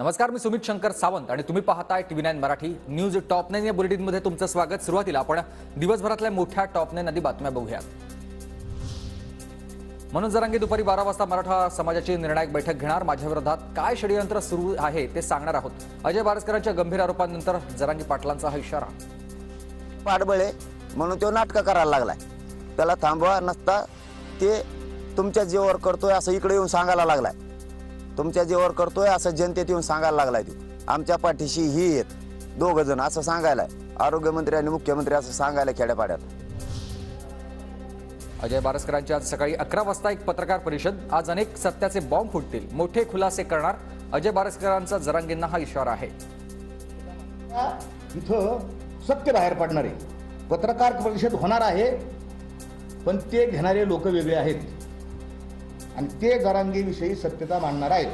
नमस्कार, मी सुमित शंकर सावंत आणि तुम्ही पाहताय TV9 मराठी न्यूज टॉप 9 या बुलेटिनमध्ये तुमचं स्वागत। सुरुवातीला आपण दिवसभरातल्या मोठ्या टॉप 9 आदी बातम्या बघूयात। मनोज जरांगे दुपारी 12 वाजता मराठा समाजाची निर्णायक बैठक घेणार। माझ्या विरोधात काय षडयंत्र सुरू आहे ते सांगणार आहोत। अजय बारसकरांच्या गंभीर आरोपांनंतर जरांगे पाटलांचा हा इशारा। पाडबळे म्हणून तो नाटक करायला लागलाय, त्याला थांबवा नसता ते तुमच्या जीवावर करतोय असं इकडे येऊन सांगायला लागलाय। तुमच्या जीवावर करतोय असं जनतेत येऊन सांगायला लागलाय। तो आमच्या पाठीशी ही आहेत दोघ जण असं सांगायला, आरोग्यमंत्री आणि मुख्यमंत्री असं सांगायला खेड्यापाड्यात। अजय बारसकरांची आज सकाळी 11 वाजता एक पत्रकार परिषद। आज अनेक सत्याचे बॉम्ब फुटतील, मोठे खुलासे करणार अजय बारसकरांचा जरांगेंना हा इशारा आहे। इथं सत्य बाहेर पडणार आहे, पत्रकार परिषद होणार आहे, पण ते घेणारे लोक वेगळे आहेत आणि ते जरांगेविषयी सत्यता मांडणार आहेत।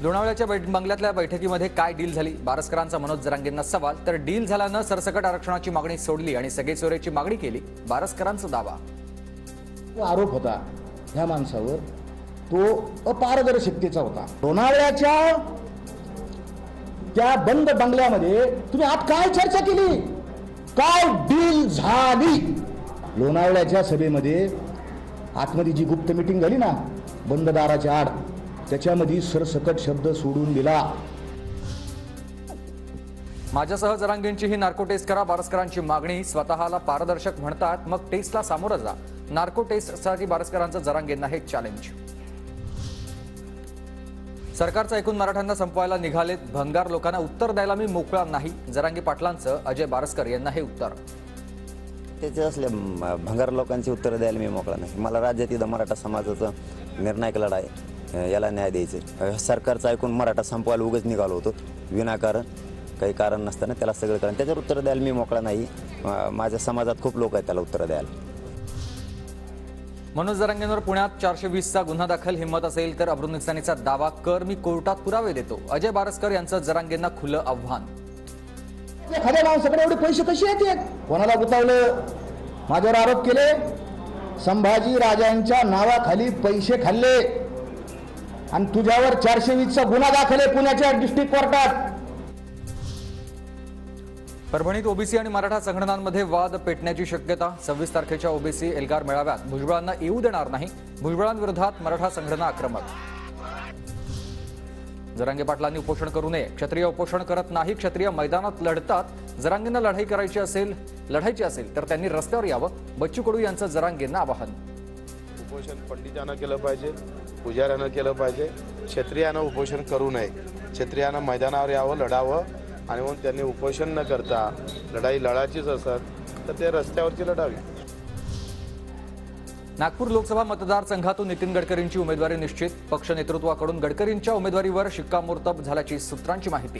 लोणावळ्याच्या बंगल्यातल्या बैठकीमध्ये काय डील झाली? बारसकरांचा मनोज जरांगेंना सवाल। तर डील झाल्यानं सरसकट आरक्षणाची मागणी सोडली आणि सगळे चोरेची मागणी केली, बारसकरांचा दावा। आरोप होता ह्या माणसावर, तो अपारदर्शकतेचा होता। लोणावळ्याच्या त्या बंद बंगल्यामध्ये तुम्ही आज काय चर्चा केली, काय डील झाली? लोणावळ्याच्या सभेमध्ये आतमध्ये जी गुप्त मीटिंग झाली ना बंद दाराच्या आड, त्याच्यामध्ये सरसकट शब्द सोडून दिला। माझ्यासह जरांगेंची ही नार्को टेस्ट करा, बारसकरांची मागणी। स्वतःला पारदर्शक म्हणतात, मग टेस्टला सामोरं जा। नार्को टेस्टसाठी बारसकरांचं जरांगेंना हे चॅलेंज। सरकारचं ऐकून मराठ्यांना संपवायला निघालेत भंगार लोकांना उत्तर द्यायला मी मोकळा नाही, जरांगे पाटलांचं अजय बारसकर यांना हे उत्तर। त्याचे असले भंगार लोकांची उत्तर द्यायला मी मोकळा नाही। मला राज्यात इथं मराठा समाजाचा निर्णायक लढा आहे, याला न्याय द्यायचे। सरकारचं ऐकून मराठा संपवायला उगाच निघालो होतो विनाकारण, काही कारण नसताना त्याला सगळं कारण त्याच्यावर उत्तर द्यायला मी मोकळा नाही। माझ्या समाजात खूप लोक आहेत त्याला उत्तर द्यायला। मनोज जरांगेंवर पुण्यात 420चा गुन्हा दाखल, हिंमत असेल तर अब्रुनुकसानीचा दावा कर, मी कोर्टात पुरावे देतो। अजय बारसकर यांचं जरांगेंना खुलं आव्हान। एखाद्या माणसाकडे एवढे पैसे कसे येतात? कोणाला गुतावलं? माझ्यावर आरोप केले, संभाजी राजांच्या नावाखाली पैसे खाल्ले आणि तुझ्यावर 420चा गुन्हा दाखल आहे पुण्याच्या डिस्ट्रिक्ट कोर्टात। परभणीत ओबीसी आणि मराठा संघटनांमध्ये वाद पेटण्याची शक्यता। 26 तारखेच्या ओबीसी एल्गार मेळाव्यात भुजबळांना येऊ देणार नाही, भुजबळांविरोधात मराठा संघटना आक्रमक। जरांगे पाटलांनी उपोषण करू नये, क्षत्रिय उपोषण करत नाही, क्षत्रिय मैदानात लढतात। जरांगेंना लढायची असेल तर त्यांनी रस्त्यावर यावं, बच्चू कडू यांचं जरांगेंना आवाहन। उपोषण पंडितांना केलं पाहिजे, पुजाऱ्यांना केलं पाहिजे, क्षत्रियांना उपोषण करू नये। क्षत्रियांना मैदानावर यावं, लढावं आणि मग त्यांनी उपोषण न करता लढाई लढायचीच असत तर ते रस्त्यावरची लढावी। नागपूर लोकसभा मतदारसंघातून नितीन गडकरींची उमेदवारी निश्चित, पक्ष नेतृत्वाकडून गडकरींच्या उमेदवारीवर शिक्कामोर्तब झाल्याची सूत्रांची माहिती।